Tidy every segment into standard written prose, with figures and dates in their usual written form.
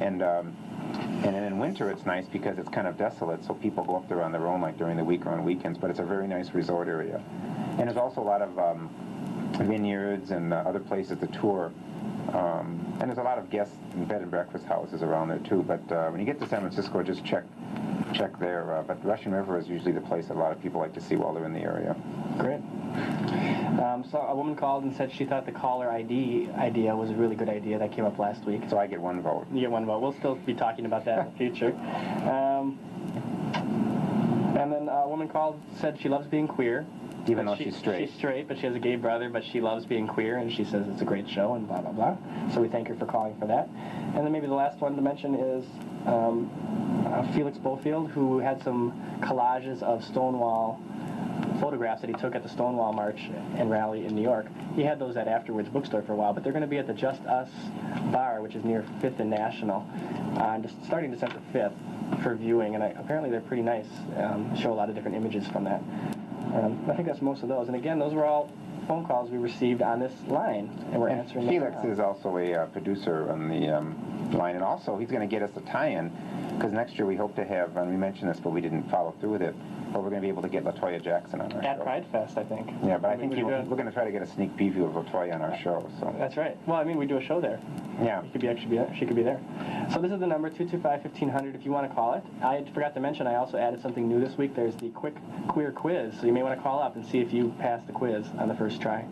And then in winter it's nice because it's kind of desolate, so people go up there on their own, like during the week or on weekends. But it's a very nice resort area, and there's also a lot of vineyards and other places to tour. And there's a lot of guest and bed and breakfast houses around there too. But when you get to San Francisco, just check there. But Russian River is usually the place that a lot of people like to see while they're in the area. Great. So a woman called and said she thought the caller ID idea was a really good idea. That came up last week. So I get one vote. You get one vote. We'll still be talking about that in the future. And then a woman called, said she loves being queer. Even though she's straight. She's straight, but she has a gay brother, but she loves being queer, and she says it's a great show, and blah, blah, blah. So we thank her for calling for that. And then maybe the last one to mention is Felix Bofield, who had some collages of Stonewall photographs that he took at the Stonewall March and rally in New York. He had those at Afterwards Bookstore for a while, but they're going to be at the Just Us bar, which is near 5th and National, starting December 5th for viewing, and apparently they're pretty nice. Show a lot of different images from that. I think that's most of those. And again, those were all phone calls we received on this line, and we're answering them. Felix is also a producer on the line, and also he's going to get us a tie-in, because next year we hope to have, and we mentioned this, but we didn't follow through with it, but we're going to be able to get LaToya Jackson on our show. At Pride Fest, I think. Yeah, but I think we're going to try to get a sneak preview of LaToya on our show. So. That's right. Well, I mean, we do a show there. Yeah. She could be there. So this is the number, 225-1500, if you want to call it. I forgot to mention, I also added something new this week. There's the quick queer quiz, so you may want to call up and see if you pass the quiz on the first try.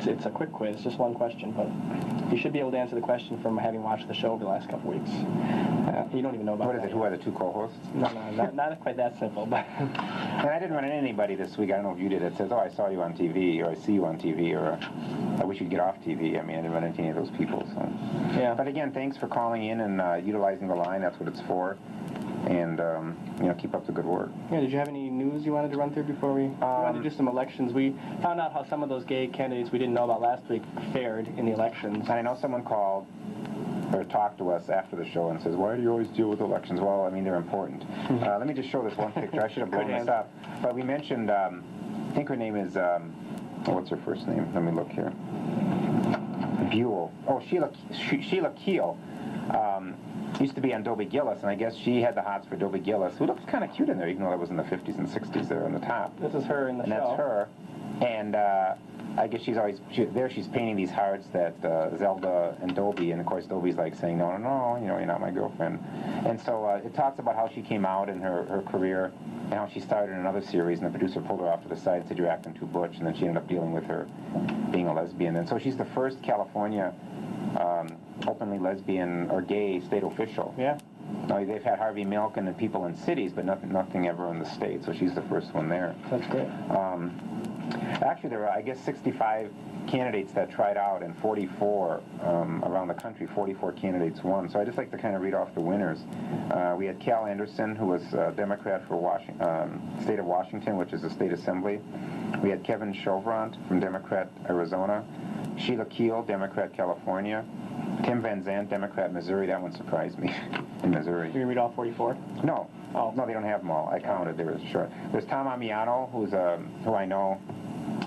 It's a quick quiz, just one question, but you should be able to answer the question from having watched the show over the last couple weeks. You don't even know about What is it? Who are the two co-hosts? No, not quite that simple. But and I didn't run into anybody this week. I don't know if you did. It says, "Oh, I saw you on TV," or "I see you on TV," or "I wish you'd get off TV." I mean, I didn't run into any of those people. So. Yeah. But again, thanks for calling in and utilizing the line. That's what it's for. And keep up the good work. Yeah. Did you have any news you wanted to run through before we wanted to do some elections? We found out how some of those gay candidates we didn't know about last week fared in the elections. And I know someone called or talked to us after the show and says, "Why do you always deal with elections?" Well, I mean, they're important. Let me just show this one picture. I should have blown this up. But we mentioned, I think her name is, what's her first name? Let me look here. Buell. Oh, Sheila Keel. Used to be on Dobie Gillis, and I guess she had the hots for Dobie Gillis, who looks kind of cute in there, even though that was in the 50s and 60s there on the top. This is her in the show. And that's her. And I guess she's always, she's painting these hearts that Zelda and Dobie, and of course Dobie's like saying, no, you're not my girlfriend. And so it talks about how she came out in her career, and how she started in another series, and the producer pulled her off to the side and said, "You're acting too butch," and then she ended up dealing with her being a lesbian. And so she's the first California openly lesbian or gay state official. Yeah. Now, they've had Harvey Milk and the people in cities, but nothing ever in the state, so she's the first one there. That's great. Actually, there were, I guess, 65 candidates that tried out, and 44 around the country, 44 candidates won. So I'd just like to kind of read off the winners. We had Cal Anderson, who was a Democrat for state of Washington, which is the state assembly. We had Kevin Chauvrant from Democrat Arizona. Sheila Keel, Democrat California. Tim Van Zandt, Democrat Missouri. That one surprised me in Missouri. You gonna read all 44? No. Oh. No, they don't have them all. I counted. They were short. There's Tom Amiano, who I know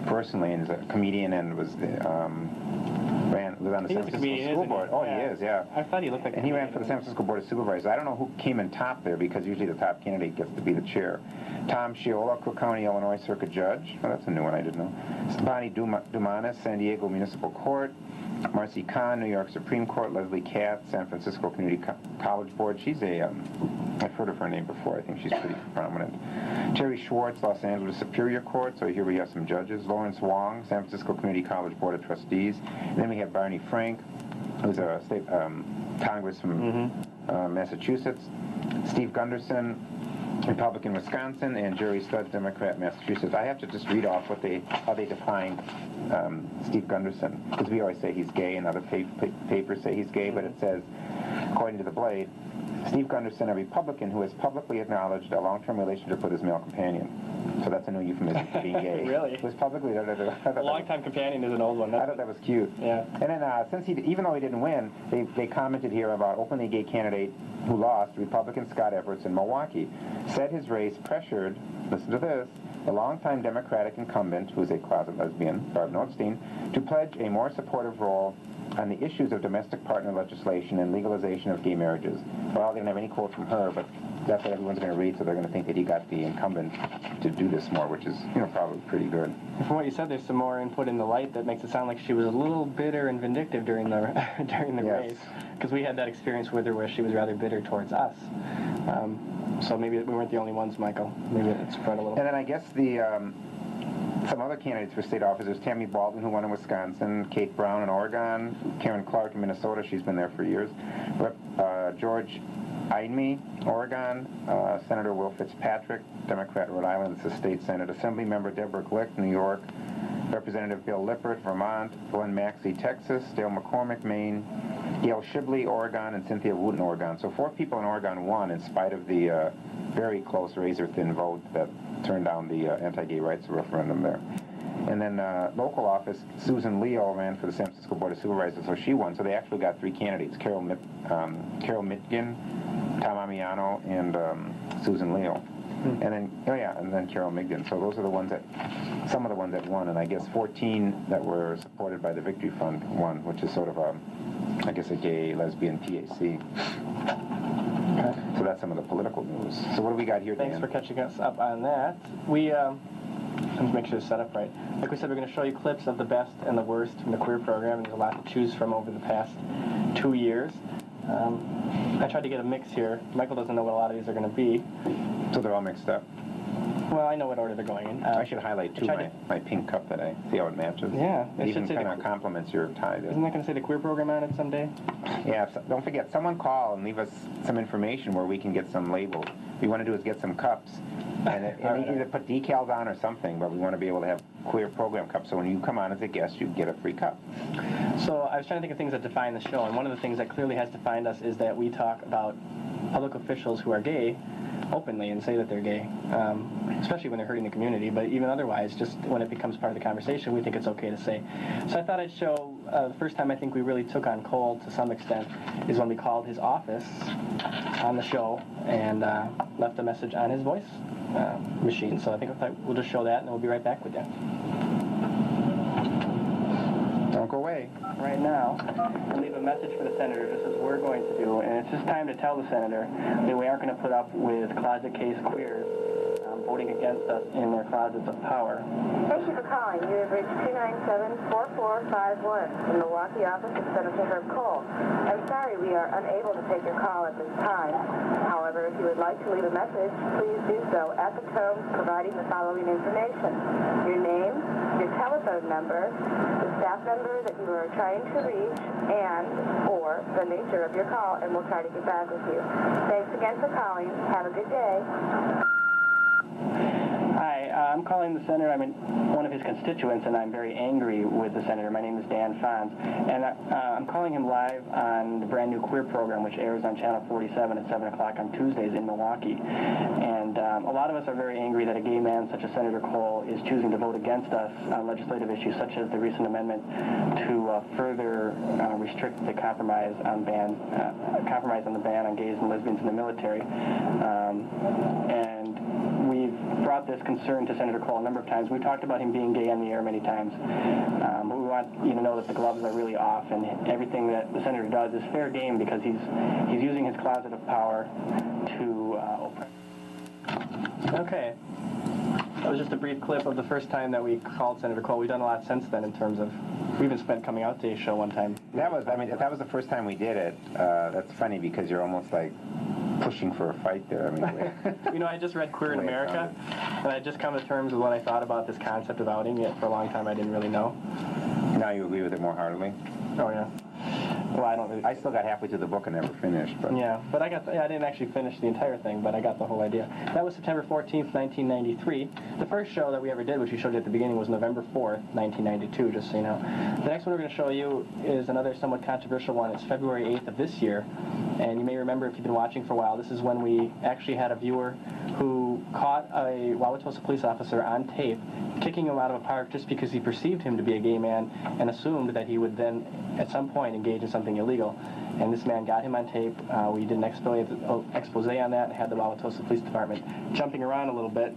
personally, and is a comedian and was on the San Francisco School Board. Oh, yeah. He is, yeah. I thought he looked like a And he ran for the San Francisco Board of Supervisors. I don't know who came in top there, because usually the top candidate gets to be the chair. Tom Shiola, Cook County, Illinois Circuit Judge. Oh, that's a new one I didn't know. Bonnie Dumanis, San Diego Municipal Court. Marcy Kahn, New York Supreme Court. Leslie Katz, San Francisco Community College Board. She's I've heard of her name before. I think she's pretty prominent. Terry Schwartz, Los Angeles Superior Court. So here we have some judges. Lawrence Wong, San Francisco Community College Board of Trustees. And then we have Barney Frank, who's a state Congress from Massachusetts. Steve Gunderson, Republican Wisconsin, and Jerry Studd, Democrat Massachusetts. I have to just read off how they define Steve Gunderson, because we always say he's gay, and other papers say he's gay, but it says, according to the Blade, Steve Gunderson, a Republican who has publicly acknowledged a long-term relationship with his male companion. So that's a new euphemism for being gay. Really? It was publicly. A long-time companion is an old one. I thought that was cute. Yeah. And then, even though he didn't win, they commented here about openly gay candidate who lost, Republican Scott Everts in Milwaukee, said his race pressured, listen to this, the longtime Democratic incumbent, who is a closet lesbian, Barb Nordstein, to pledge a more supportive role on the issues of domestic partner legislation and legalization of gay marriages. We're all going to have any quote from her, but that's what everyone's going to read, so they're going to think that he got the incumbent to do this more, which is, probably pretty good. From what you said, there's some more input in the light that makes it sound like she was a little bitter and vindictive during the Yes. race, because we had that experience with her where she was rather bitter towards us. So maybe we weren't the only ones, Michael. Maybe it spread a little. And then I guess some other candidates for state office. There's Tammy Baldwin, who won in Wisconsin, Kate Brown in Oregon, Karen Clark in Minnesota. She's been there for years. George Idme, Oregon, Senator Will Fitzpatrick, Democrat, Rhode Island, it's a state senate. Assembly member Deborah Glick, New York, Representative Bill Lippert, Vermont, Glenn Maxey, Texas, Dale McCormick, Maine, Gail Shibley, Oregon, and Cynthia Wooten, Oregon. So 4 people in Oregon won in spite of the very close razor-thin vote that turned down the anti-gay rights referendum there. And then local office, Susan Leo ran for the San Francisco Board of Supervisors, so she won. So they actually got 3 candidates, Carol Mitgen, Tom Amiano, and Susan Leo. And then Carol Migden. So those are the ones some of the ones that won, and I guess 14 that were supported by the Victory Fund won, which is sort of I guess a gay, lesbian PAC. Okay. So that's some of the political news. So what do we got here, Dan? Thanks for catching us up on that. We, let me make sure it's set up right. Like we said, we're going to show you clips of the best and the worst from the queer program, and there's a lot to choose from over the past 2 years. I tried to get a mix here. Michael doesn't know what a lot of these are going to be. So they're all mixed up? Well, I know what order they're going in. I should highlight, too, my pink cup that I see how it matches. Yeah. It even kind of complements your tie. Isn't that going to say the queer program on it someday? Yeah, don't forget, someone call and leave us some information where we can get some labels. What we want to do is get some cups and either put decals on or something, but we want to be able to have queer program cups, so when you come on as a guest, you get a free cup. So I was trying to think of things that define the show, and one of the things that clearly has defined us is that we talk about public officials who are gay openly and say that they're gay, especially when they're hurting the community, but even otherwise, just when it becomes part of the conversation, we think it's okay to say. So I thought I'd show, the first time I think we really took on Cole to some extent is when we called his office on the show and left a message on his voice machine. So I think we'll just show that and then we'll be right back with you. Don't go away. Right now, and leave a message for the senator, just as we're going to do. And it's just time to tell the senator that we aren't going to put up with closet case queers voting against us in their closets of power. Thank you for calling. You have reached 297-4451, the Milwaukee office of Senator Herb Cole. I'm sorry we are unable to take your call at this time. However, if you would like to leave a message, please do so at the tone providing the following information: your name, your telephone number, the staff member that you are trying to reach, and/or the nature of your call, and we'll try to get back with you. Thanks again for calling. Have a good day. Hi, I'm calling the senator. I'm one of his constituents, and I'm very angry with the senator. My name is Dan Fonz, and I'm calling him live on the brand new queer program, which airs on Channel 47 at 7 o'clock on Tuesdays in Milwaukee. And a lot of us are very angry that a gay man such as Senator Cole is choosing to vote against us on legislative issues such as the recent amendment to further restrict the compromise on the ban on gays and lesbians in the military. And we've brought this concern to Senator Cole a number of times. We talked about him being gay on the air many times, but we want you to know that the gloves are really off, and everything that the senator does is fair game because he's using his closet of power to oppress. Okay. That was just a brief clip of the first time that we called Senator Cole. We've done a lot since then in terms of, we even spent Coming Out Day show one time. That was the first time we did it. That's funny because you're almost like pushing for a fight there. I just read Queer in America, and I just come to terms with what I thought about this concept of outing. Yet for a long time I didn't really know. Now you agree with it more heartily? Oh, yeah. Well, I don't really... I still got halfway through the book and never finished. But... Yeah, but I didn't actually finish the entire thing, but I got the whole idea. That was September 14th, 1993. The first show that we ever did, which we showed you at the beginning, was November 4th, 1992, just so you know. The next one we're going to show you is another somewhat controversial one. It's February 8th of this year, and you may remember if you've been watching for a while, this is when we actually had a viewer who caught a Wauwatosa police officer on tape kicking him out of a park just because he perceived him to be a gay man and assumed that he would then, at some point, engage in something illegal. And this man got him on tape. We did an expose on that and had the Wauwatosa Police Department jumping around a little bit.